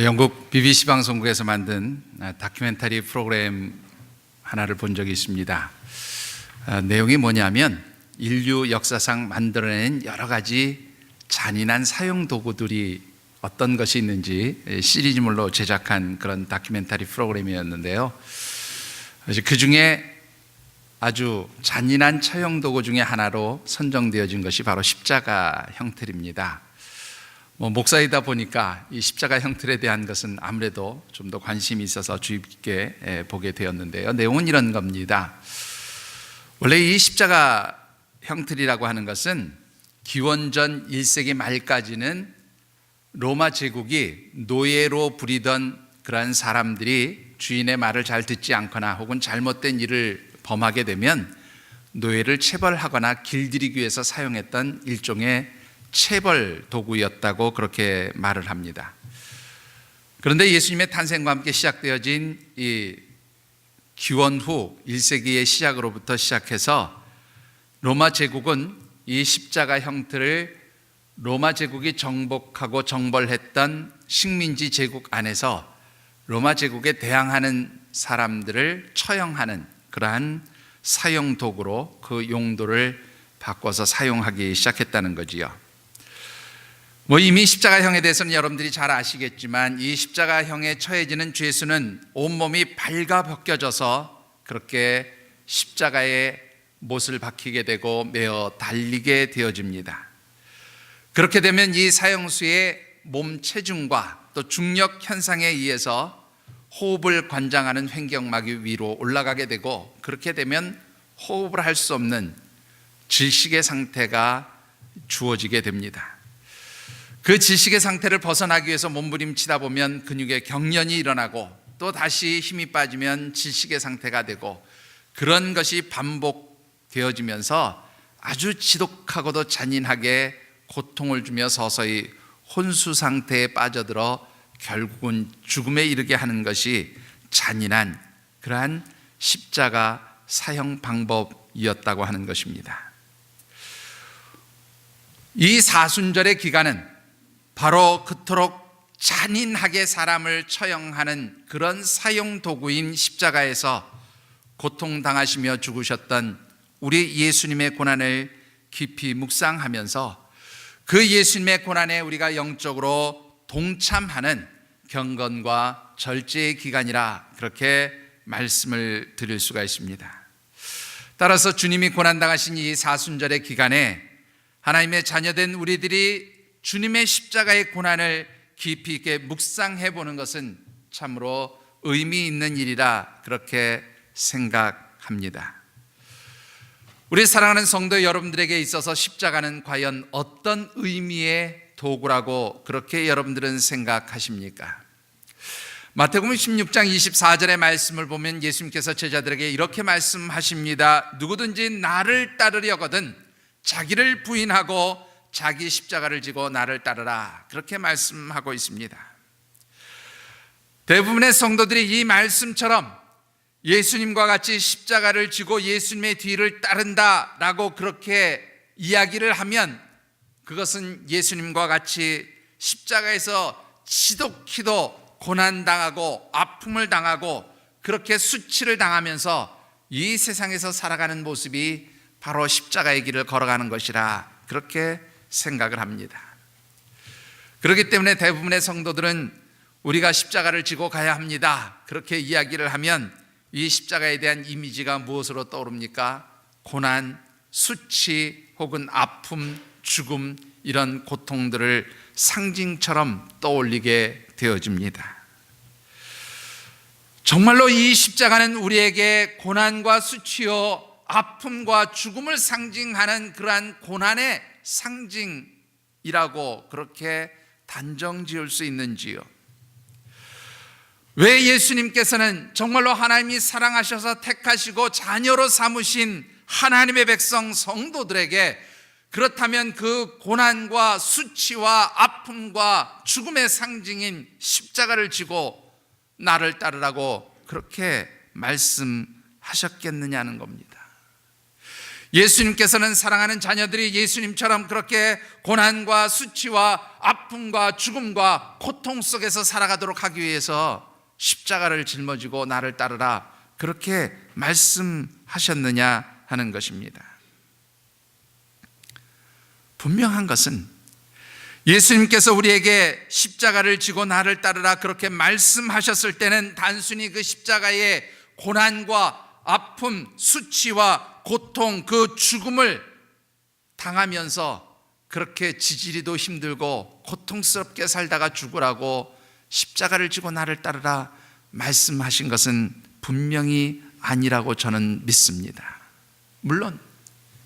영국 BBC 방송국에서 만든 다큐멘터리 프로그램 하나를 본 적이 있습니다. 내용이 뭐냐면 인류 역사상 만들어낸 여러 가지 잔인한 사형 도구들이 어떤 것이 있는지 시리즈물로 제작한 그런 다큐멘터리 프로그램이었는데요. 그 중에 아주 잔인한 처형 도구 중에 하나로 선정되어진 것이 바로 십자가 형틀입니다. 목사이다 보니까 이 십자가 형틀에 대한 것은 아무래도 좀 더 관심이 있어서 주의 깊게 보게 되었는데요. 내용은 이런 겁니다. 원래 이 십자가 형틀이라고 하는 것은 기원전 1세기 말까지는 로마 제국이 노예로 부리던 그러한 사람들이 주인의 말을 잘 듣지 않거나 혹은 잘못된 일을 범하게 되면 노예를 체벌하거나 길들이기 위해서 사용했던 일종의 체벌 도구였다고 그렇게 말을 합니다. 그런데 예수님의 탄생과 함께 시작되어진 이 기원 후 1세기의 시작으로부터 시작해서 로마 제국은 이 십자가 형틀을 로마 제국이 정복하고 정벌했던 식민지 제국 안에서 로마 제국에 대항하는 사람들을 처형하는 그러한 사형 도구로 그 용도를 바꿔서 사용하기 시작했다는 거지요. 이미 십자가형에 대해서는 여러분들이 잘 아시겠지만 이 십자가형에 처해지는 죄수는 온몸이 발가벗겨져서 그렇게 십자가에 못을 박히게 되고 매어 달리게 되어집니다. 그렇게 되면 이 사형수의 몸 체중과 또 중력 현상에 의해서 호흡을 관장하는 횡격막이 위로 올라가게 되고 그렇게 되면 호흡을 할 수 없는 질식의 상태가 주어지게 됩니다. 그 질식의 상태를 벗어나기 위해서 몸부림치다 보면 근육에 경련이 일어나고 또 다시 힘이 빠지면 질식의 상태가 되고 그런 것이 반복되어지면서 아주 지독하고도 잔인하게 고통을 주며 서서히 혼수 상태에 빠져들어 결국은 죽음에 이르게 하는 것이 잔인한 그러한 십자가 사형 방법이었다고 하는 것입니다. 이 사순절의 기간은 바로 그토록 잔인하게 사람을 처형하는 그런 사형 도구인 십자가에서 고통당하시며 죽으셨던 우리 예수님의 고난을 깊이 묵상하면서 그 예수님의 고난에 우리가 영적으로 동참하는 경건과 절제의 기간이라 그렇게 말씀을 드릴 수가 있습니다. 따라서 주님이 고난당하신 이 사순절의 기간에 하나님의 자녀된 우리들이 주님의 십자가의 고난을 깊이 있게 묵상해 보는 것은 참으로 의미 있는 일이라 그렇게 생각합니다. 우리 사랑하는 성도 여러분들에게 있어서 십자가는 과연 어떤 의미의 도구라고 그렇게 여러분들은 생각하십니까? 마태복음 16장 24절의 말씀을 보면 예수님께서 제자들에게 이렇게 말씀하십니다. 누구든지 나를 따르려거든 자기를 부인하고 자기 십자가를 지고 나를 따르라 그렇게 말씀하고 있습니다. 대부분의 성도들이 이 말씀처럼 예수님과 같이 십자가를 지고 예수님의 뒤를 따른다라고 그렇게 이야기를 하면 그것은 예수님과 같이 십자가에서 지독히도 고난당하고 아픔을 당하고 그렇게 수치를 당하면서 이 세상에서 살아가는 모습이 바로 십자가의 길을 걸어가는 것이라 그렇게 생각을 합니다. 그렇기 때문에 대부분의 성도들은 우리가 십자가를 지고 가야 합니다 그렇게 이야기를 하면 이 십자가에 대한 이미지가 무엇으로 떠오릅니까? 고난, 수치 혹은 아픔, 죽음 이런 고통들을 상징처럼 떠올리게 되어집니다. 정말로 이 십자가는 우리에게 고난과 수치요 아픔과 죽음을 상징하는 그러한 고난의 상징이라고 그렇게 단정 지을 수 있는지요? 왜 예수님께서는 정말로 하나님이 사랑하셔서 택하시고 자녀로 삼으신 하나님의 백성 성도들에게 그렇다면 그 고난과 수치와 아픔과 죽음의 상징인 십자가를 지고 나를 따르라고 그렇게 말씀하셨겠느냐는 겁니다. 예수님께서는 사랑하는 자녀들이 예수님처럼 그렇게 고난과 수치와 아픔과 죽음과 고통 속에서 살아가도록 하기 위해서 십자가를 짊어지고 나를 따르라, 그렇게 말씀하셨느냐 하는 것입니다. 분명한 것은 예수님께서 우리에게 십자가를 지고 나를 따르라 그렇게 말씀하셨을 때는 단순히 그 십자가의 고난과 아픔, 수치와 고통, 그 죽음을 당하면서 그렇게 지지리도 힘들고 고통스럽게 살다가 죽으라고 십자가를 지고 나를 따르라 말씀하신 것은 분명히 아니라고 저는 믿습니다. 물론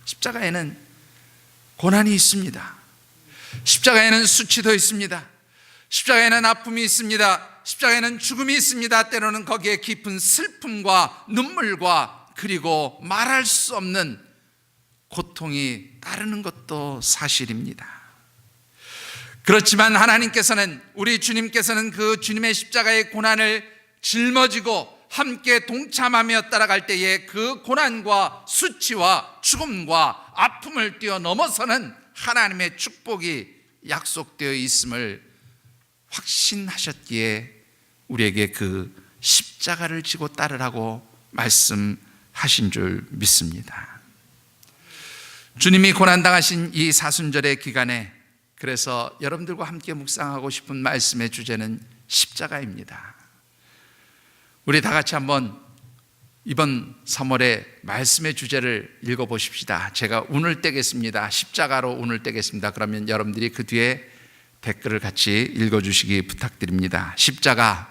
십자가에는 고난이 있습니다. 십자가에는 수치도 있습니다. 십자가에는 아픔이 있습니다. 십자가에는 죽음이 있습니다. 때로는 거기에 깊은 슬픔과 눈물과 그리고 말할 수 없는 고통이 따르는 것도 사실입니다. 그렇지만 하나님께서는, 우리 주님께서는 그 주님의 십자가의 고난을 짊어지고 함께 동참하며 따라갈 때에 그 고난과 수치와 죽음과 아픔을 뛰어넘어서는 하나님의 축복이 약속되어 있음을 확신하셨기에 우리에게 그 십자가를 지고 따르라고 말씀하신 줄 믿습니다. 주님이 고난당하신 이 사순절의 기간에, 그래서 여러분들과 함께 묵상하고 싶은 말씀의 주제는 십자가입니다. 우리 다 같이 한번 이번 3월의 말씀의 주제를 읽어보십시다. 제가 운을 떼겠습니다. 십자가로 운을 떼겠습니다. 그러면 여러분들이 그 뒤에 댓글을 같이 읽어주시기 부탁드립니다. 십자가.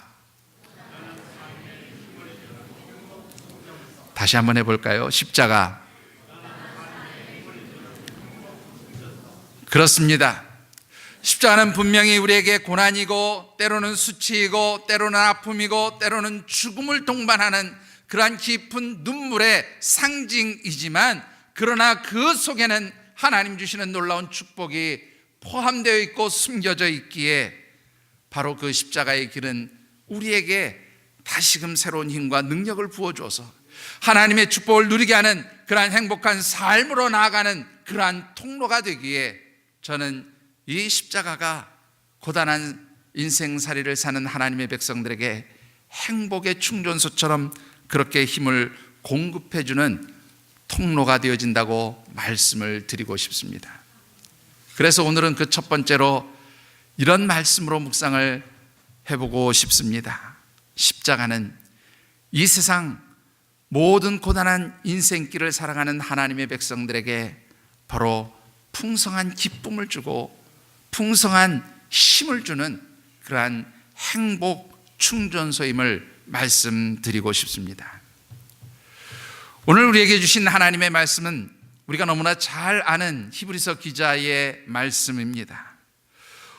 다시 한번 해볼까요? 십자가. 그렇습니다. 십자가는 분명히 우리에게 고난이고 때로는 수치이고 때로는 아픔이고 때로는 죽음을 동반하는 그러한 깊은 눈물의 상징이지만, 그러나 그 속에는 하나님 주시는 놀라운 축복이 포함되어 있고 숨겨져 있기에 바로 그 십자가의 길은 우리에게 다시금 새로운 힘과 능력을 부어줘서 하나님의 축복을 누리게 하는 그러한 행복한 삶으로 나아가는 그러한 통로가 되기에, 저는 이 십자가가 고단한 인생살이를 사는 하나님의 백성들에게 행복의 충전소처럼 그렇게 힘을 공급해주는 통로가 되어진다고 말씀을 드리고 싶습니다. 그래서 오늘은 그 첫 번째로 이런 말씀으로 묵상을 해보고 싶습니다. 십자가는 이 세상 모든 고단한 인생길을 살아가는 하나님의 백성들에게 바로 풍성한 기쁨을 주고 풍성한 힘을 주는 그러한 행복 충전소임을 말씀드리고 싶습니다. 오늘 우리에게 주신 하나님의 말씀은 우리가 너무나 잘 아는 히브리서 기자의 말씀입니다.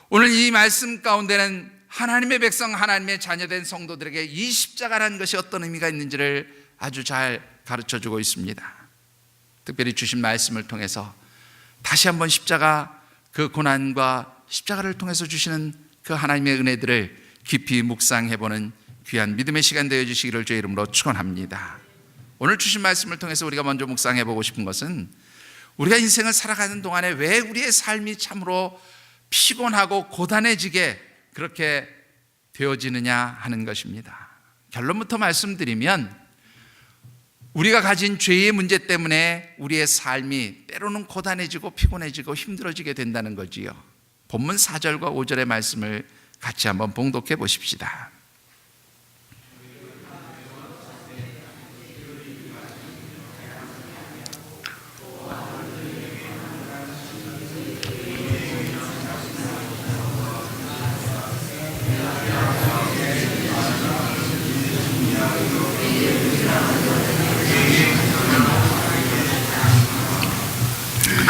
오늘 이 말씀 가운데는 하나님의 백성, 하나님의 자녀된 성도들에게 이 십자가라는 것이 어떤 의미가 있는지를 아주 잘 가르쳐주고 있습니다. 특별히 주신 말씀을 통해서 다시 한번 십자가, 그 고난과 십자가를 통해서 주시는 그 하나님의 은혜들을 깊이 묵상해보는 귀한 믿음의 시간 되어주시기를 주의 이름으로 축원합니다. 오늘 주신 말씀을 통해서 우리가 먼저 묵상해보고 싶은 것은, 우리가 인생을 살아가는 동안에 왜 우리의 삶이 참으로 피곤하고 고단해지게 그렇게 되어지느냐 하는 것입니다. 결론부터 말씀드리면, 우리가 가진 죄의 문제 때문에 우리의 삶이 때로는 고단해지고 피곤해지고 힘들어지게 된다는 거지요. 본문 4절과 5절의 말씀을 같이 한번 봉독해 보십시다.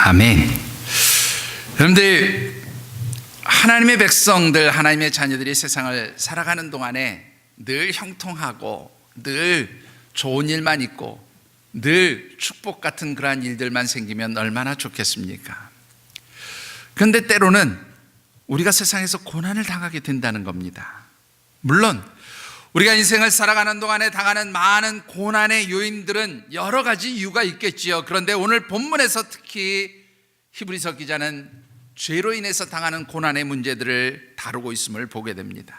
아멘. 여러분들, 하나님의 백성들, 하나님의 자녀들이 세상을 살아가는 동안에 늘 형통하고 늘 좋은 일만 있고 늘 축복 같은 그러한 일들만 생기면 얼마나 좋겠습니까? 그런데 때로는 우리가 세상에서 고난을 당하게 된다는 겁니다. 물론 우리가 인생을 살아가는 동안에 당하는 많은 고난의 요인들은 여러 가지 이유가 있겠지요. 그런데 오늘 본문에서 특히 히브리서 기자는 죄로 인해서 당하는 고난의 문제들을 다루고 있음을 보게 됩니다.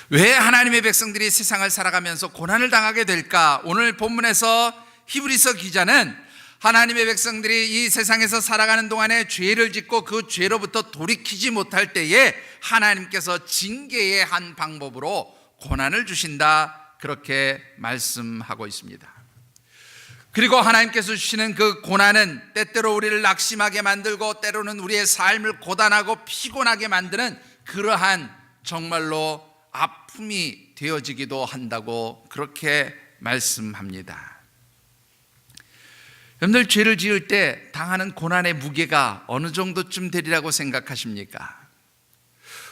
왜 하나님의 백성들이 세상을 살아가면서 고난을 당하게 될까? 오늘 본문에서 히브리서 기자는 하나님의 백성들이 이 세상에서 살아가는 동안에 죄를 짓고 그 죄로부터 돌이키지 못할 때에 하나님께서 징계의 한 방법으로 고난을 주신다, 그렇게 말씀하고 있습니다. 그리고 하나님께서 주시는 그 고난은 때때로 우리를 낙심하게 만들고 때로는 우리의 삶을 고단하고 피곤하게 만드는 그러한 정말로 아픔이 되어지기도 한다고 그렇게 말씀합니다. 여러분들, 죄를 지을 때 당하는 고난의 무게가 어느 정도쯤 되리라고 생각하십니까?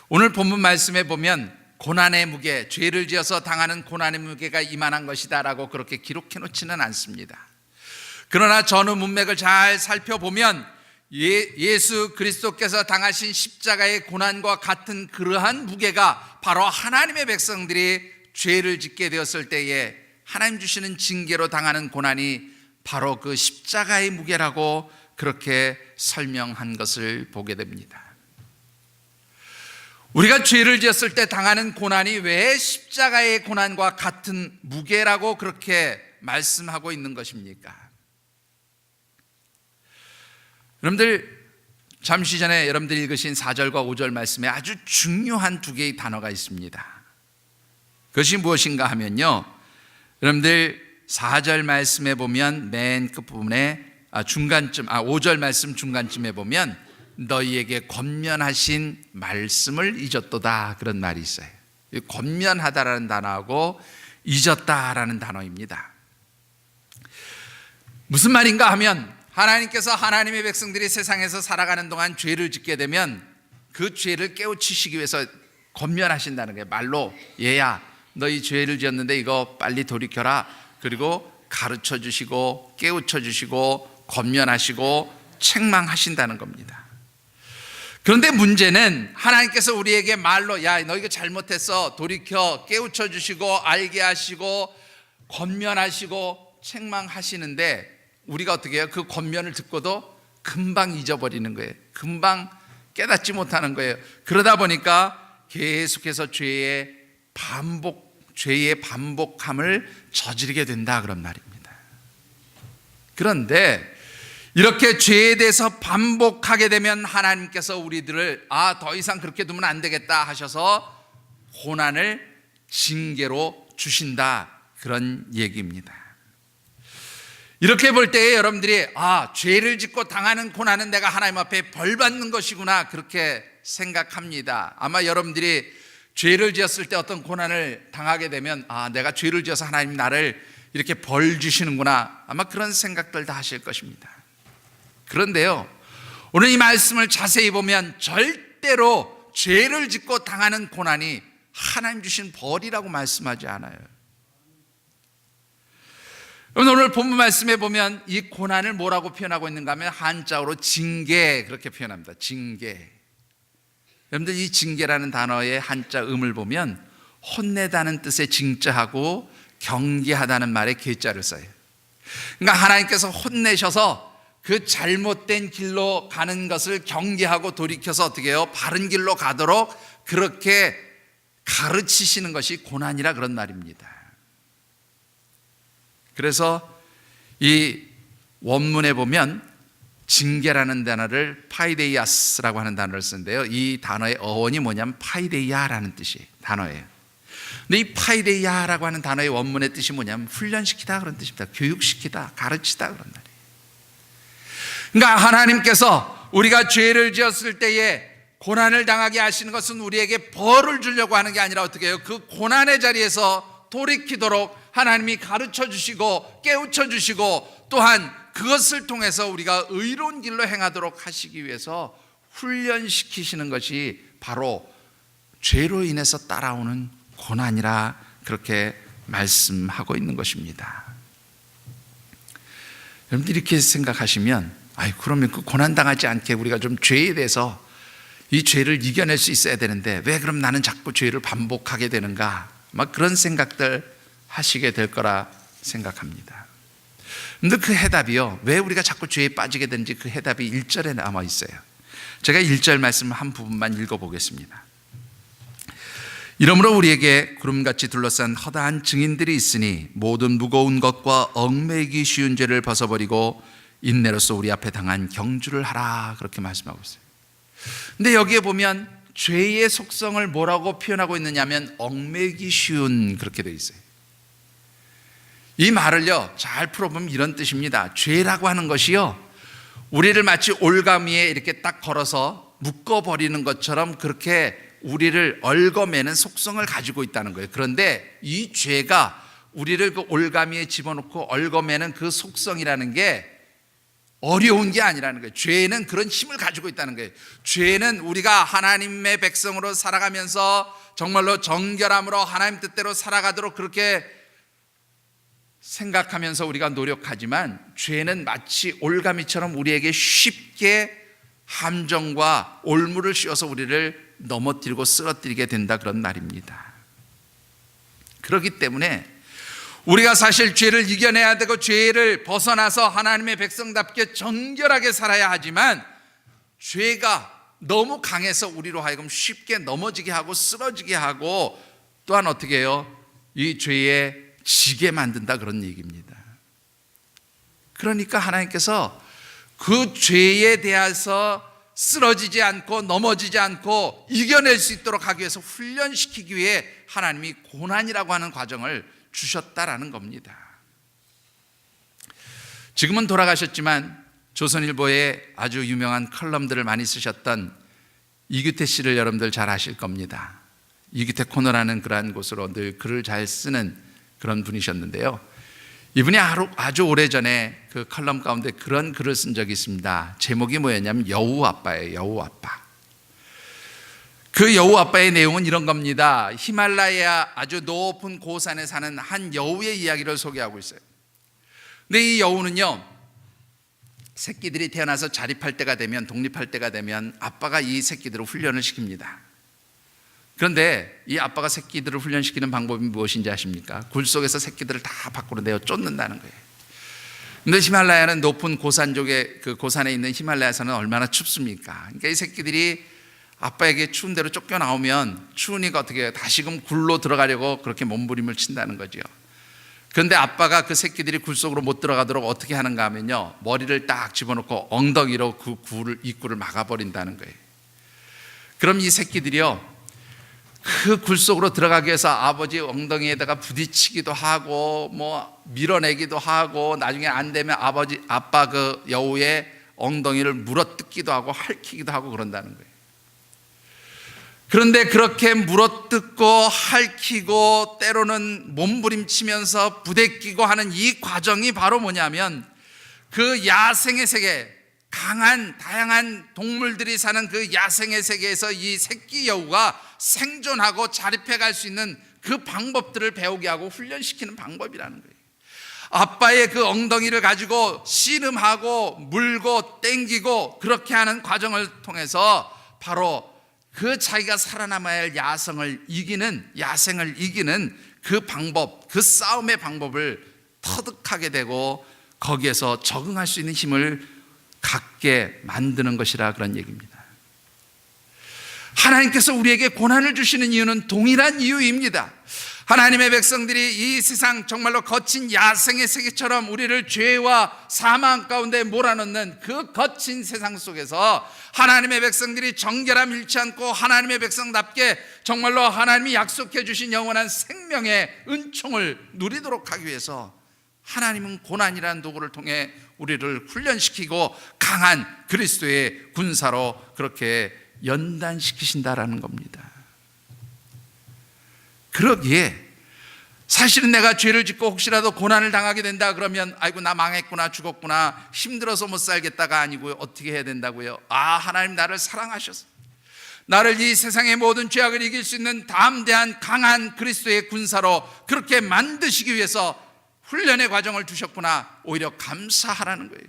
오늘 본문 말씀에 보면 고난의 무게, 죄를 지어서 당하는 고난의 무게가 이만한 것이다라고 그렇게 기록해 놓지는 않습니다. 그러나 전후 문맥을 잘 살펴보면 예수 그리스도께서 당하신 십자가의 고난과 같은 그러한 무게가 바로 하나님의 백성들이 죄를 짓게 되었을 때에 하나님 주시는 징계로 당하는 고난이 바로 그 십자가의 무게라고 그렇게 설명한 것을 보게 됩니다. 우리가 죄를 지었을 때 당하는 고난이 왜 십자가의 고난과 같은 무게라고 그렇게 말씀하고 있는 것입니까? 여러분들, 잠시 전에 여러분들이 읽으신 4절과 5절 말씀에 아주 중요한 두 개의 단어가 있습니다. 그것이 무엇인가 하면요, 여러분들 4절 말씀에 보면 맨 끝부분에 5절 말씀 중간쯤에 보면 너희에게 권면하신 말씀을 잊었도다, 그런 말이 있어요. 권면하다라는 단어하고 잊었다라는 단어입니다. 무슨 말인가 하면 하나님께서 하나님의 백성들이 세상에서 살아가는 동안 죄를 짓게 되면 그 죄를 깨우치시기 위해서 권면하신다는 거예요. 말로, 얘야 너희 죄를 지었는데 이거 빨리 돌이켜라, 그리고 가르쳐 주시고 깨우쳐 주시고 권면하시고 책망하신다는 겁니다. 그런데 문제는 하나님께서 우리에게 말로, 야 너 이거 잘못했어, 돌이켜, 깨우쳐 주시고 알게 하시고 권면하시고 책망하시는데 우리가 어떻게 해요? 그 권면을 듣고도 금방 잊어버리는 거예요. 금방 깨닫지 못하는 거예요. 그러다 보니까 계속해서 죄의 반복함을 저지르게 된다, 그런 말입니다. 그런데 이렇게 죄에 대해서 반복하게 되면 하나님께서 우리들을 더 이상 그렇게 두면 안 되겠다 하셔서 고난을 징계로 주신다, 그런 얘기입니다. 이렇게 볼 때에 여러분들이 죄를 짓고 당하는 고난은 내가 하나님 앞에 벌 받는 것이구나, 그렇게 생각합니다. 아마 여러분들이 죄를 지었을 때 어떤 고난을 당하게 되면 내가 죄를 지어서 하나님 나를 이렇게 벌 주시는구나, 아마 그런 생각들 다 하실 것입니다. 그런데요, 오늘 이 말씀을 자세히 보면 절대로 죄를 짓고 당하는 고난이 하나님 주신 벌이라고 말씀하지 않아요. 오늘 본문 말씀에 보면 이 고난을 뭐라고 표현하고 있는가 하면 한자어로 징계, 그렇게 표현합니다. 징계. 여러분들, 이 징계라는 단어의 한자 음을 보면 혼내다는 뜻의 징자하고 경계하다는 말의 계자를 써요. 그러니까 하나님께서 혼내셔서 그 잘못된 길로 가는 것을 경계하고 돌이켜서 어떻게 해요? 바른 길로 가도록 그렇게 가르치시는 것이 고난이라, 그런 말입니다. 그래서 이 원문에 보면 징계라는 단어를 파이데이아스라고 하는 단어를 쓰는데요, 이 단어의 어원이 뭐냐면 파이데이아라는 뜻이 단어예요. 근데 이 파이데이아라고 하는 단어의 원문의 뜻이 뭐냐면 훈련시키다, 그런 뜻입니다. 교육시키다, 가르치다, 그런 말이에요. 그러니까 하나님께서 우리가 죄를 지었을 때에 고난을 당하게 하시는 것은 우리에게 벌을 주려고 하는 게 아니라 어떻게 해요? 그 고난의 자리에서 돌이키도록 하나님이 가르쳐 주시고 깨우쳐 주시고 또한 그것을 통해서 우리가 의로운 길로 행하도록 하시기 위해서 훈련시키시는 것이 바로 죄로 인해서 따라오는 고난이라, 그렇게 말씀하고 있는 것입니다. 여러분들이 이렇게 생각하시면 그러면 그 고난당하지 않게 우리가 좀 죄에 대해서 이 죄를 이겨낼 수 있어야 되는데 왜 그럼 나는 자꾸 죄를 반복하게 되는가? 막 그런 생각들 하시게 될 거라 생각합니다. 근데 그 해답이요, 왜 우리가 자꾸 죄에 빠지게 되는지 그 해답이 1절에 남아 있어요. 제가 1절 말씀 한 부분만 읽어보겠습니다. 이러므로 우리에게 구름같이 둘러싼 허다한 증인들이 있으니 모든 무거운 것과 얽매이기 쉬운 죄를 벗어버리고 인내로서 우리 앞에 당한 경주를 하라, 그렇게 말씀하고 있어요. 근데 여기에 보면 죄의 속성을 뭐라고 표현하고 있느냐면 얽매이기 쉬운, 그렇게 되어 있어요. 이 말을요 잘 풀어보면 이런 뜻입니다. 죄라고 하는 것이요, 우리를 마치 올가미에 이렇게 딱 걸어서 묶어버리는 것처럼 그렇게 우리를 얽어매는 속성을 가지고 있다는 거예요. 그런데 이 죄가 우리를 그 올가미에 집어넣고 얽어매는 그 속성이라는 게 어려운 게 아니라는 거예요. 죄는 그런 힘을 가지고 있다는 거예요. 죄는 우리가 하나님의 백성으로 살아가면서 정말로 정결함으로 하나님 뜻대로 살아가도록 그렇게 생각하면서 우리가 노력하지만, 죄는 마치 올가미처럼 우리에게 쉽게 함정과 올무를 씌워서 우리를 넘어뜨리고 쓰러뜨리게 된다, 그런 말입니다. 그렇기 때문에 우리가 사실 죄를 이겨내야 되고 죄를 벗어나서 하나님의 백성답게 정결하게 살아야 하지만, 죄가 너무 강해서 우리로 하여금 쉽게 넘어지게 하고 쓰러지게 하고, 또한 어떻게 해요? 이 죄에 지게 만든다, 그런 얘기입니다. 그러니까 하나님께서 그 죄에 대해서 쓰러지지 않고 넘어지지 않고 이겨낼 수 있도록 하기 위해서 훈련시키기 위해 하나님이 고난이라고 하는 과정을 주셨다라는 겁니다. 지금은 돌아가셨지만 조선일보에 아주 유명한 컬럼들을 많이 쓰셨던 이규태 씨를 여러분들 잘 아실 겁니다. 이규태 코너라는 그러한 곳으로 늘 글을 잘 쓰는 그런 분이셨는데요, 이분이 아주 오래전에 그 컬럼 가운데 그런 글을 쓴 적이 있습니다. 제목이 뭐였냐면 여우 아빠예요. 여우 아빠. 그 여우 아빠의 내용은 이런 겁니다. 히말라야 아주 높은 고산에 사는 한 여우의 이야기를 소개하고 있어요. 근데 이 여우는요, 새끼들이 태어나서 자립할 때가 되면, 독립할 때가 되면 아빠가 이 새끼들을 훈련을 시킵니다. 그런데 이 아빠가 새끼들을 훈련시키는 방법이 무엇인지 아십니까? 굴 속에서 새끼들을 다 밖으로 내어 쫓는다는 거예요. 근데 히말라야는 높은 고산족의 그 고산에 있는 히말라야산은 얼마나 춥습니까? 그러니까 이 새끼들이 아빠에게 추운 대로 쫓겨나오면 추우니까 어떻게 해요? 다시금 굴로 들어가려고 그렇게 몸부림을 친다는 거죠. 그런데 아빠가 그 새끼들이 굴 속으로 못 들어가도록 어떻게 하는가 하면요, 머리를 딱 집어넣고 엉덩이로 그 입구를 막아버린다는 거예요. 그럼 이 새끼들이요, 그 굴 속으로 들어가기 위해서 아버지 엉덩이에다가 부딪히기도 하고 뭐 밀어내기도 하고, 나중에 안 되면 아빠 그 여우의 엉덩이를 물어뜯기도 하고 핥히기도 하고 그런다는 거예요. 그런데 그렇게 물어뜯고 핥히고 때로는 몸부림치면서 부대끼고 하는 이 과정이 바로 뭐냐면, 그 야생의 세계, 강한 다양한 동물들이 사는 그 야생의 세계에서 이 새끼 여우가 생존하고 자립해 갈 수 있는 그 방법들을 배우게 하고 훈련시키는 방법이라는 거예요. 아빠의 그 엉덩이를 가지고 씨름하고 물고 땡기고 그렇게 하는 과정을 통해서 바로 그 자기가 살아남아야 할 야생을 이기는 그 방법, 그 싸움의 방법을 터득하게 되고 거기에서 적응할 수 있는 힘을 갖게 만드는 것이라, 그런 얘기입니다. 하나님께서 우리에게 고난을 주시는 이유는 동일한 이유입니다. 하나님의 백성들이 이 세상 정말로 거친 야생의 세계처럼 우리를 죄와 사망 가운데 몰아넣는 그 거친 세상 속에서 하나님의 백성들이 정결함 잃지 않고 하나님의 백성답게 정말로 하나님이 약속해 주신 영원한 생명의 은총을 누리도록 하기 위해서 하나님은 고난이라는 도구를 통해 우리를 훈련시키고 강한 그리스도의 군사로 그렇게 연단시키신다라는 겁니다. 그러기에 사실은 내가 죄를 짓고 혹시라도 고난을 당하게 된다 그러면 아이고 나 망했구나, 죽었구나, 힘들어서 못 살겠다가 아니고요, 어떻게 해야 된다고요? 하나님 나를 사랑하셔서 나를 이 세상의 모든 죄악을 이길 수 있는 담대한 강한 그리스도의 군사로 그렇게 만드시기 위해서 훈련의 과정을 두셨구나, 오히려 감사하라는 거예요.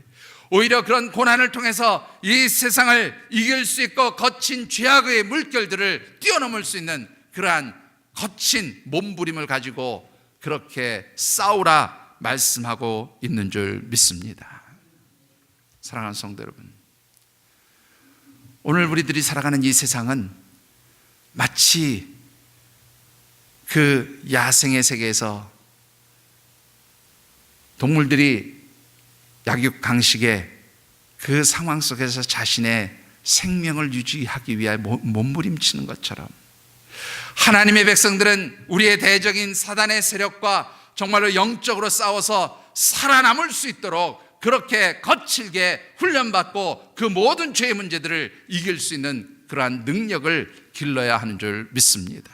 오히려 그런 고난을 통해서 이 세상을 이길 수 있고 거친 죄악의 물결들을 뛰어넘을 수 있는 그러한 거친 몸부림을 가지고 그렇게 싸우라 말씀하고 있는 줄 믿습니다. 사랑하는 성도 여러분, 오늘 우리들이 살아가는 이 세상은 마치 그 야생의 세계에서 동물들이 약육강식의 그 상황 속에서 자신의 생명을 유지하기 위해 몸부림치는 것처럼 하나님의 백성들은 우리의 대적인 사단의 세력과 정말로 영적으로 싸워서 살아남을 수 있도록 그렇게 거칠게 훈련받고 그 모든 죄의 문제들을 이길 수 있는 그러한 능력을 길러야 하는 줄 믿습니다.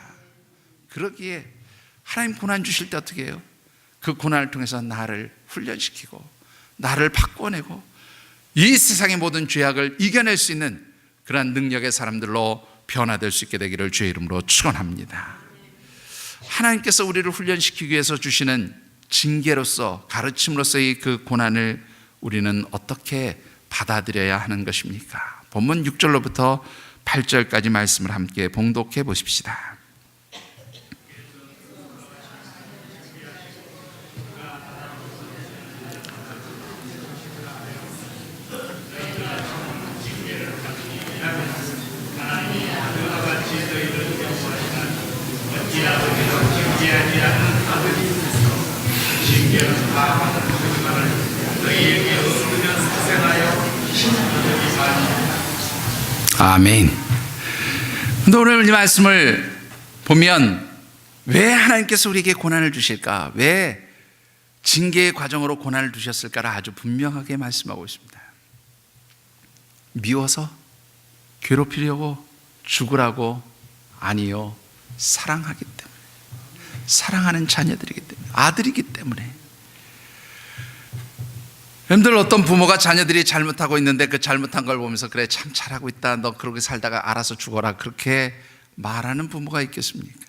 그러기에 하나님 고난 주실 때 어떻게 해요? 그 고난을 통해서 나를 훈련시키고 나를 바꿔내고 이 세상의 모든 죄악을 이겨낼 수 있는 그러한 능력의 사람들로 변화될 수 있게 되기를 주의 이름으로 축원합니다. 하나님께서 우리를 훈련시키기 위해서 주시는 징계로서, 가르침으로서의 그 고난을 우리는 어떻게 받아들여야 하는 것입니까? 본문 6절로부터 8절까지 말씀을 함께 봉독해 보십시다. 아멘. 오늘 이 말씀을 보면 왜 하나님께서 우리에게 고난을 주실까? 왜 징계의 과정으로 고난을 주셨을까를 아주 분명하게 말씀하고 있습니다. 미워서? 괴롭히려고? 죽으라고? 아니요. 사랑하기 때문에. 사랑하는 자녀들이기 때문에. 아들이기 때문에. 여러분들, 어떤 부모가 자녀들이 잘못하고 있는데 그 잘못한 걸 보면서 그래 참 잘하고 있다, 너 그렇게 살다가 알아서 죽어라, 그렇게 말하는 부모가 있겠습니까?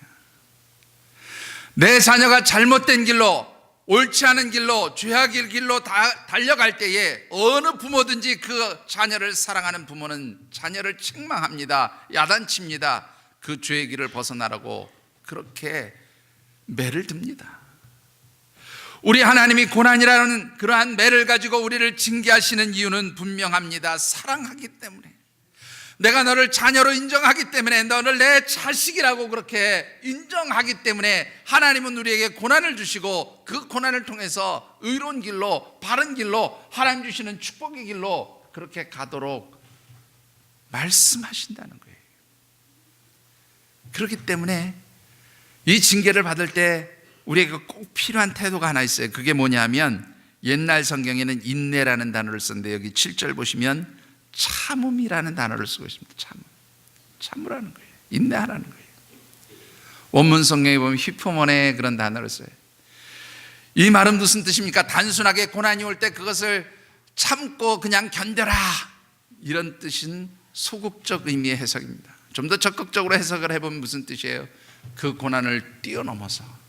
내 자녀가 잘못된 길로, 옳지 않은 길로, 죄악의 길로 달려갈 때에 어느 부모든지 그 자녀를 사랑하는 부모는 자녀를 책망합니다. 야단칩니다. 그 죄의 길을 벗어나라고 그렇게 매를 듭니다. 우리 하나님이 고난이라는 그러한 매를 가지고 우리를 징계하시는 이유는 분명합니다. 사랑하기 때문에. 내가 너를 자녀로 인정하기 때문에, 너를 내 자식이라고 그렇게 인정하기 때문에 하나님은 우리에게 고난을 주시고 그 고난을 통해서 의로운 길로, 바른 길로, 하나님 주시는 축복의 길로 그렇게 가도록 말씀하신다는 거예요. 그렇기 때문에 이 징계를 받을 때 우리에게 꼭 필요한 태도가 하나 있어요. 그게 뭐냐면 옛날 성경에는 인내라는 단어를 썼는데 여기 7절 보시면 참음이라는 단어를 쓰고 있습니다. 참으라는 거예요. 인내하라는 거예요. 원문 성경에 보면 히포몬의 그런 단어를 써요. 이 말은 무슨 뜻입니까? 단순하게 고난이 올 때 그것을 참고 그냥 견뎌라, 이런 뜻인 소극적 의미의 해석입니다. 좀 더 적극적으로 해석을 해보면 무슨 뜻이에요? 그 고난을 뛰어넘어서,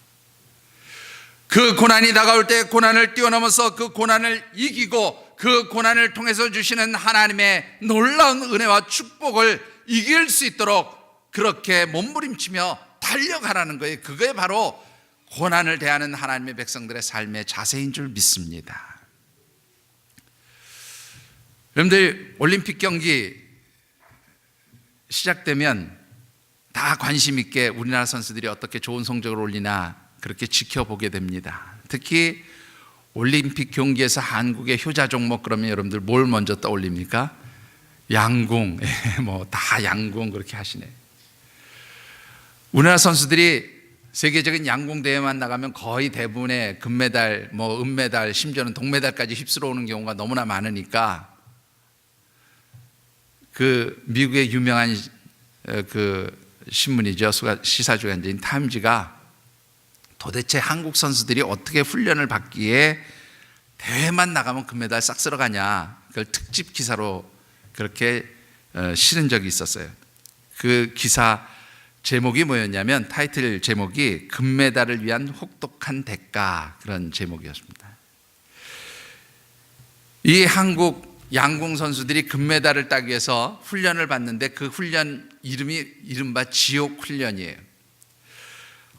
그 고난이 다가올 때 고난을 뛰어넘어서 그 고난을 이기고 그 고난을 통해서 주시는 하나님의 놀라운 은혜와 축복을 이길 수 있도록 그렇게 몸부림치며 달려가라는 거예요. 그게 바로 고난을 대하는 하나님의 백성들의 삶의 자세인 줄 믿습니다. 여러분들, 올림픽 경기 시작되면 다 관심 있게 우리나라 선수들이 어떻게 좋은 성적을 올리나 그렇게 지켜보게 됩니다. 특히 올림픽 경기에서 한국의 효자 종목 그러면 여러분들 뭘 먼저 떠올립니까? 양궁, 뭐 다 양궁 그렇게 하시네. 우리나라 선수들이 세계적인 양궁 대회만 나가면 거의 대부분의 금메달, 뭐 은메달, 심지어는 동메달까지 휩쓸어 오는 경우가 너무나 많으니까 그 미국의 유명한 그 신문이죠, 시사주간지인 타임지가 도대체 한국 선수들이 어떻게 훈련을 받기에 대회만 나가면 금메달 싹 쓸어가냐, 그걸 특집 기사로 그렇게 실은 적이 있었어요. 그 기사 제목이 뭐였냐면, 타이틀 제목이 금메달을 위한 혹독한 대가, 그런 제목이었습니다. 이 한국 양궁 선수들이 금메달을 따기 위해서 훈련을 받는데 그 훈련 이름이 이른바 지옥 훈련이에요.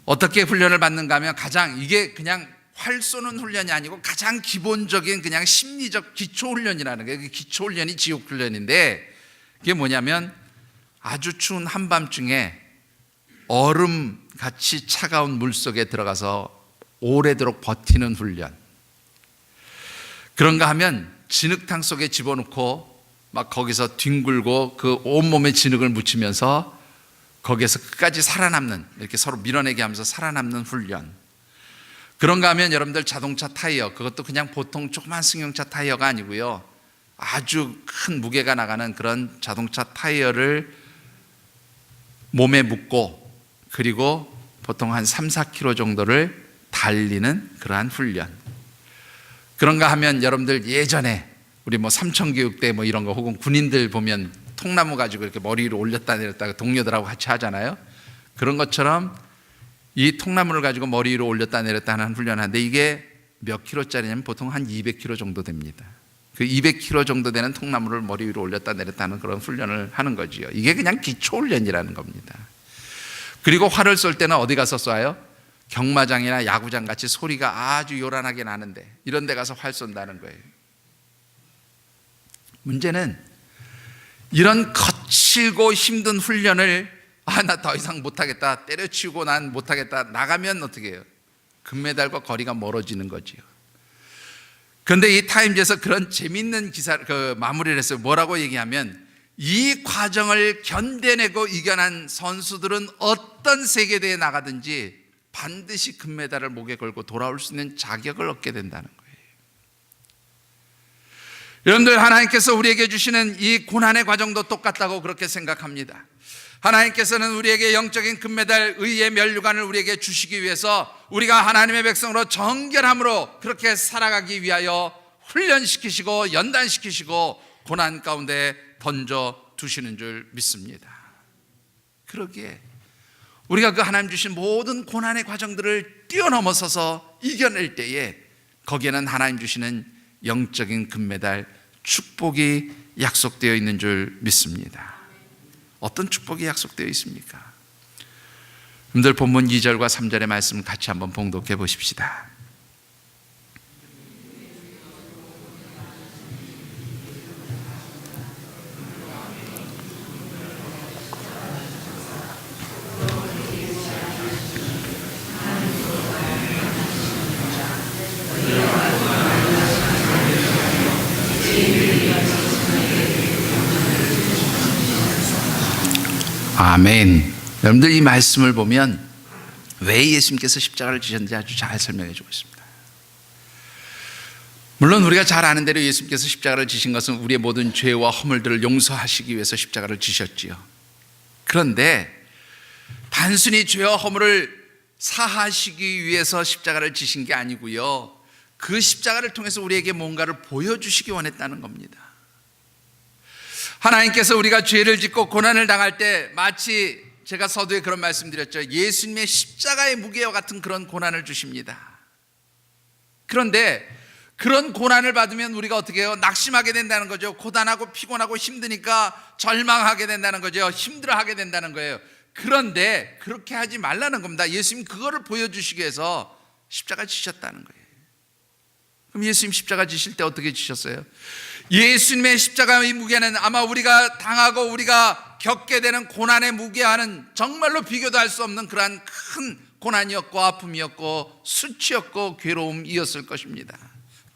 어떻게 훈련을 받는가 하면 가장 이게 그냥 활 쏘는 훈련이 아니고 가장 기본적인 그냥 심리적 기초 훈련이라는 거예요. 기초 훈련이 지옥 훈련인데 그게 뭐냐면 아주 추운 한밤중에 얼음같이 차가운 물속에 들어가서 오래도록 버티는 훈련. 그런가 하면 진흙탕 속에 집어넣고 막 거기서 뒹굴고 그 온몸에 진흙을 묻히면서 거기에서 끝까지 살아남는, 이렇게 서로 밀어내게 하면서 살아남는 훈련. 그런가 하면 여러분들 자동차 타이어, 그것도 그냥 보통 조그만 승용차 타이어가 아니고요, 아주 큰 무게가 나가는 그런 자동차 타이어를 몸에 묶고 그리고 보통 한 3, 4km 정도를 달리는 그러한 훈련. 그런가 하면 여러분들 예전에 우리 뭐 삼천교육대 뭐 이런 거 혹은 군인들 보면 통나무 가지고 이렇게 머리 위로 올렸다 내렸다 동료들하고 같이 하잖아요. 그런 것처럼 이 통나무를 가지고 머리 위로 올렸다 내렸다 하는 훈련을 하는데 이게 몇 킬로짜리냐면 보통 한 200kg 정도 됩니다. 그 200kg 정도 되는 통나무를 머리 위로 올렸다 내렸다 하는 그런 훈련을 하는 거지요. 이게 그냥 기초 훈련이라는 겁니다. 그리고 활을 쏠 때는 어디 가서 쏴요? 경마장이나 야구장 같이 소리가 아주 요란하게 나는데 이런 데 가서 활 쏜다는 거예요. 문제는 이런 거칠고 힘든 훈련을 나 더 이상 못하겠다, 때려치우고 난 못하겠다, 나가면 어떻게 해요? 금메달과 거리가 멀어지는 거지요. 그런데 이 타임즈에서 그런 재밌는 기사를 마무리를 했어요. 뭐라고 얘기하면 이 과정을 견뎌내고 이겨낸 선수들은 어떤 세계대회에 나가든지 반드시 금메달을 목에 걸고 돌아올 수 있는 자격을 얻게 된다는 거예요. 여러분들, 하나님께서 우리에게 주시는 이 고난의 과정도 똑같다고 그렇게 생각합니다. 하나님께서는 우리에게 영적인 금메달, 의의 면류관을 우리에게 주시기 위해서 우리가 하나님의 백성으로 정결함으로 그렇게 살아가기 위하여 훈련시키시고 연단시키시고 고난 가운데 던져 두시는 줄 믿습니다. 그러기에 우리가 그 하나님 주신 모든 고난의 과정들을 뛰어넘어서서 이겨낼 때에 거기에는 하나님 주시는 영적인 금메달, 축복이 약속되어 있는 줄 믿습니다. 어떤 축복이 약속되어 있습니까? 여러분들, 본문 2절과 3절의 말씀 같이 한번 봉독해 보십시다. 아멘. 여러분들, 이 말씀을 보면 왜 예수님께서 십자가를 지셨는지 아주 잘 설명해 주고 있습니다. 물론 우리가 잘 아는 대로 예수님께서 십자가를 지신 것은 우리의 모든 죄와 허물들을 용서하시기 위해서 십자가를 지셨지요. 그런데 단순히 죄와 허물을 사하시기 위해서 십자가를 지신 게 아니고요, 그 십자가를 통해서 우리에게 뭔가를 보여주시기 원했다는 겁니다. 하나님께서 우리가 죄를 짓고 고난을 당할 때 마치 제가 서두에 그런 말씀드렸죠. 예수님의 십자가의 무게와 같은 그런 고난을 주십니다. 그런데 그런 고난을 받으면 우리가 어떻게 해요? 낙심하게 된다는 거죠. 고단하고 피곤하고 힘드니까 절망하게 된다는 거죠. 힘들어하게 된다는 거예요. 그런데 그렇게 하지 말라는 겁니다. 예수님 그거를 보여주시기 위해서 십자가 지셨다는 거예요. 그럼 예수님 십자가 지실 때 어떻게 지셨어요? 예수님의 십자가의 무게는 아마 우리가 당하고 우리가 겪게 되는 고난의 무게와는 정말로 비교도 할 수 없는 그러한 큰 고난이었고 아픔이었고 수치였고 괴로움이었을 것입니다.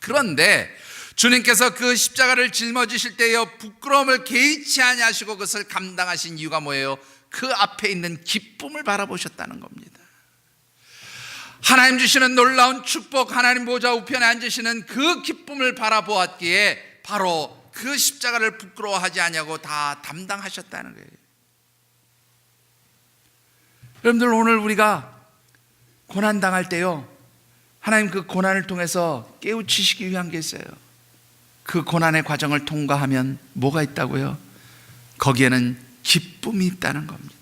그런데 주님께서 그 십자가를 짊어지실 때에 부끄러움을 개의치 아니하시고 그것을 감당하신 이유가 뭐예요? 그 앞에 있는 기쁨을 바라보셨다는 겁니다. 하나님 주시는 놀라운 축복, 하나님 보좌 우편에 앉으시는 그 기쁨을 바라보았기에 바로 그 십자가를 부끄러워하지 아니하고 다 담당하셨다는 거예요. 여러분들, 오늘 우리가 고난 당할 때요, 하나님 그 고난을 통해서 깨우치시기 위한 게 있어요. 그 고난의 과정을 통과하면 뭐가 있다고요? 거기에는 기쁨이 있다는 겁니다.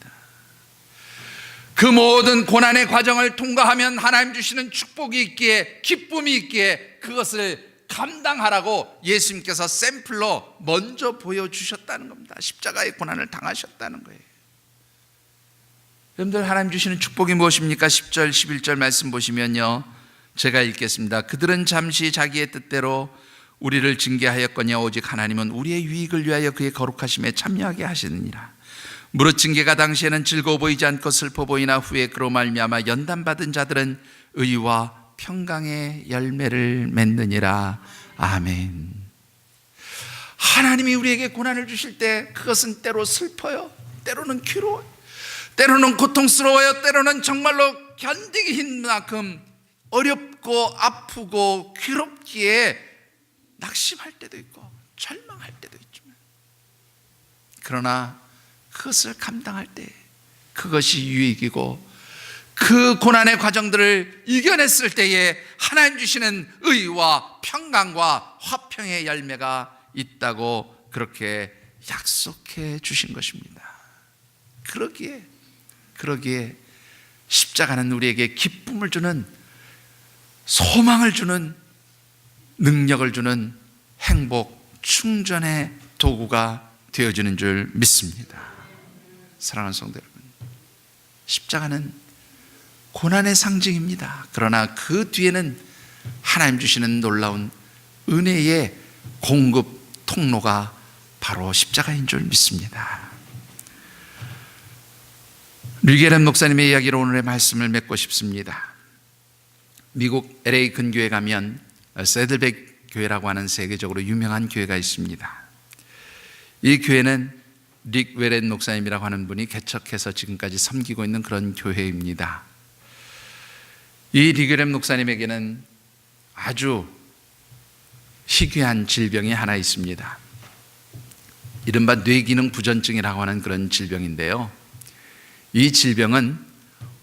그 모든 고난의 과정을 통과하면 하나님 주시는 축복이 있기에, 기쁨이 있기에 그것을 감당하라고 예수님께서 샘플로 먼저 보여주셨다는 겁니다. 십자가의 고난을 당하셨다는 거예요. 여러분들, 하나님 주시는 축복이 무엇입니까? 10절 11절 말씀 보시면요, 제가 읽겠습니다. 그들은 잠시 자기의 뜻대로 우리를 징계하였거니와 오직 하나님은 우리의 유익을 위하여 그의 거룩하심에 참여하게 하시느니라. 무릇 징계가 당시에는 즐거워 보이지 않고 슬퍼 보이나 후에 그로 말미암아 연단받은 자들은 의와 평강의 열매를 맺느니라. 아멘. 하나님이 우리에게 고난을 주실 때 그것은 때로 슬퍼요, 때로는 괴로워요, 때로는 고통스러워요, 때로는 정말로 견디기 힘든 만큼 어렵고 아프고 괴롭기에 낙심할 때도 있고 절망할 때도 있지만, 그러나 그것을 감당할 때 그것이 유익이고 그 고난의 과정들을 이겨냈을 때에 하나님 주시는 의와 평강과 화평의 열매가 있다고 그렇게 약속해 주신 것입니다. 그러기에 십자가는 우리에게 기쁨을 주는, 소망을 주는, 능력을 주는 행복 충전의 도구가 되어지는 줄 믿습니다. 사랑하는 성도 여러분, 십자가는 고난의 상징입니다. 그러나 그 뒤에는 하나님 주시는 놀라운 은혜의 공급 통로가 바로 십자가인 줄 믿습니다. 류게렘 목사님의 이야기로 오늘의 말씀을 맺고 싶습니다. 미국 LA 근교에 가면 세들백 교회라고 하는 세계적으로 유명한 교회가 있습니다. 이 교회는 릭 웨렌 목사님이라고 하는 분이 개척해서 지금까지 섬기고 있는 그런 교회입니다. 이 릭 웨렌 목사님에게는 아주 희귀한 질병이 하나 있습니다. 이른바 뇌기능 부전증이라고 하는 그런 질병인데요, 이 질병은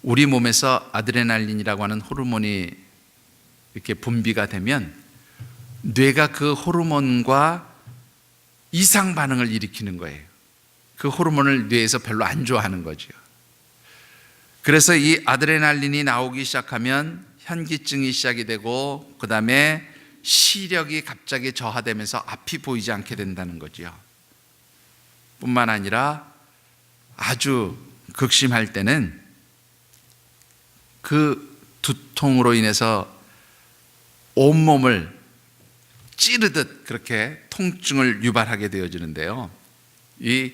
우리 몸에서 아드레날린이라고 하는 호르몬이 이렇게 분비가 되면 뇌가 그 호르몬과 이상 반응을 일으키는 거예요. 그 호르몬을 뇌에서 별로 안 좋아하는 거죠. 그래서 이 아드레날린이 나오기 시작하면 현기증이 시작이 되고, 그 다음에 시력이 갑자기 저하되면서 앞이 보이지 않게 된다는 거죠. 뿐만 아니라 아주 극심할 때는 그 두통으로 인해서 온몸을 찌르듯 그렇게 통증을 유발하게 되어지는데요, 이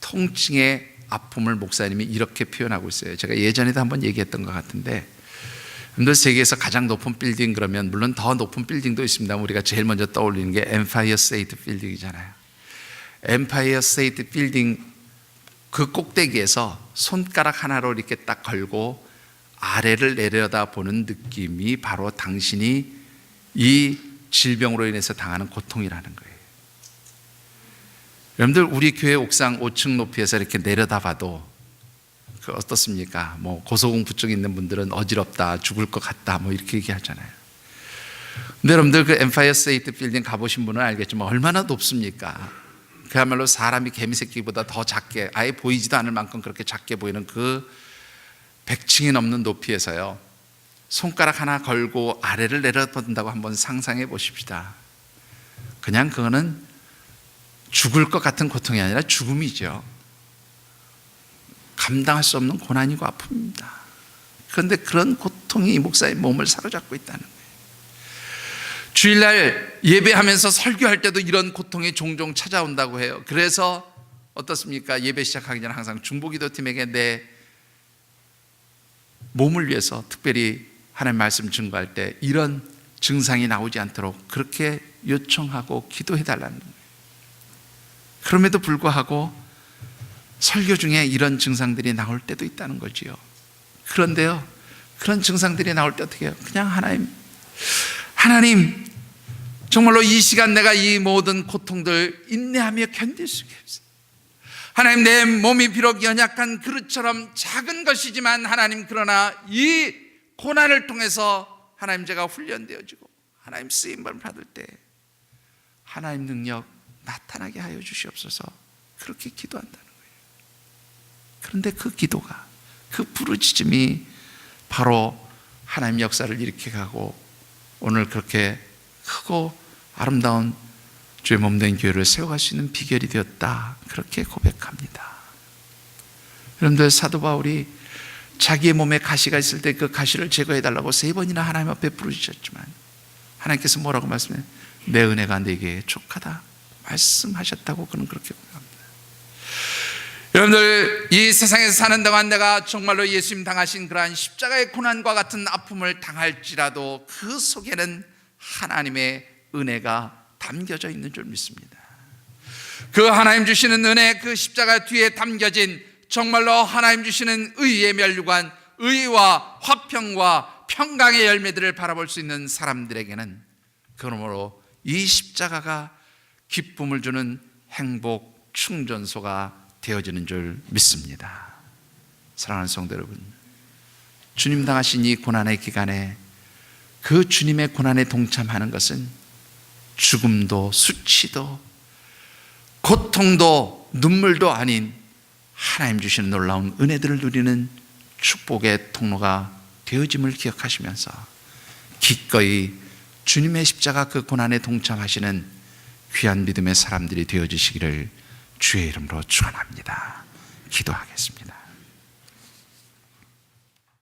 통증의 아픔을 목사님이 이렇게 표현하고 있어요. 제가 예전에도 한번 얘기했던 것 같은데, 여러분들 세계에서 가장 높은 빌딩 그러면 물론 더 높은 빌딩도 있습니다. 우리가 제일 먼저 떠올리는 게 엠파이어 스테이트 빌딩이잖아요. 엠파이어 스테이트 빌딩 그 꼭대기에서 손가락 하나로 이렇게 딱 걸고 아래를 내려다보는 느낌이 바로 당신이 이 질병으로 인해서 당하는 고통이라는 거예요. 여러분들, 우리 교회 옥상 5층 높이에서 이렇게 내려다봐도 그 어떻습니까? 뭐 고소공포증 있는 분들은 어지럽다, 죽을 것 같다, 뭐 이렇게 얘기하잖아요. 근데 여러분들, 그 엠파이어 스테이트 빌딩 가보신 분은 알겠지만 얼마나 높습니까? 그야말로 사람이 개미새끼보다 더 작게, 아예 보이지도 않을 만큼 그렇게 작게 보이는 그 100층이 넘는 높이에서요, 손가락 하나 걸고 아래를 내려본다고 한번 상상해 보십시다. 그냥 그거는 죽을 것 같은 고통이 아니라 죽음이죠. 감당할 수 없는 고난이고 아픔입니다. 그런데 그런 고통이 이 목사의 몸을 사로잡고 있다는 거예요. 주일날 예배하면서 설교할 때도 이런 고통이 종종 찾아온다고 해요. 그래서 어떻습니까? 예배 시작하기 전에 항상 중보기도팀에게 내 몸을 위해서 특별히 하나님 말씀 증거할 때 이런 증상이 나오지 않도록 그렇게 요청하고 기도해 달라는 거예요. 그럼에도 불구하고 설교 중에 이런 증상들이 나올 때도 있다는 거지요. 그런데요, 그런 증상들이 나올 때 어떻게 해요? 그냥 하나님 정말로 이 시간 내가 이 모든 고통들 인내하며 견딜 수가 없어요. 하나님, 내 몸이 비록 연약한 그릇처럼 작은 것이지만 하나님, 그러나 이 고난을 통해서 하나님 제가 훈련되어지고 하나님 쓰임을 받을 때 하나님 능력 나타나게 하여 주시옵소서, 그렇게 기도한다는 거예요. 그런데 그 기도가, 그 부르짖음이 바로 하나님 역사를 일으켜 가고 오늘 그렇게 크고 아름다운 주의 몸된 교회를 세워갈 수 있는 비결이 되었다, 그렇게 고백합니다. 여러분들, 사도 바울이 자기의 몸에 가시가 있을 때 그 가시를 제거해달라고 3번이나 하나님 앞에 부르셨지만 하나님께서 뭐라고 말씀해요? 내 은혜가 네게 족하다 말씀하셨다고 그는 그렇게 합니다. 여러분들, 이 세상에서 사는 동안 내가 정말로 예수님 당하신 그러한 십자가의 고난과 같은 아픔을 당할지라도 그 속에는 하나님의 은혜가 담겨져 있는 줄 믿습니다. 그 하나님 주시는 은혜, 그 십자가 뒤에 담겨진 정말로 하나님 주시는 의의 면류관, 의와 화평과 평강의 열매들을 바라볼 수 있는 사람들에게는 그러므로 이 십자가가 기쁨을 주는 행복 충전소가 되어지는 줄 믿습니다. 사랑하는 성도 여러분, 주님 당하신 이 고난의 기간에 그 주님의 고난에 동참하는 것은 죽음도 수치도 고통도 눈물도 아닌 하나님 주시는 놀라운 은혜들을 누리는 축복의 통로가 되어짐을 기억하시면서 기꺼이 주님의 십자가 그 고난에 동참하시는 귀한 믿음의 사람들이 되어주시기를 주의 이름으로 축원합니다. 기도하겠습니다.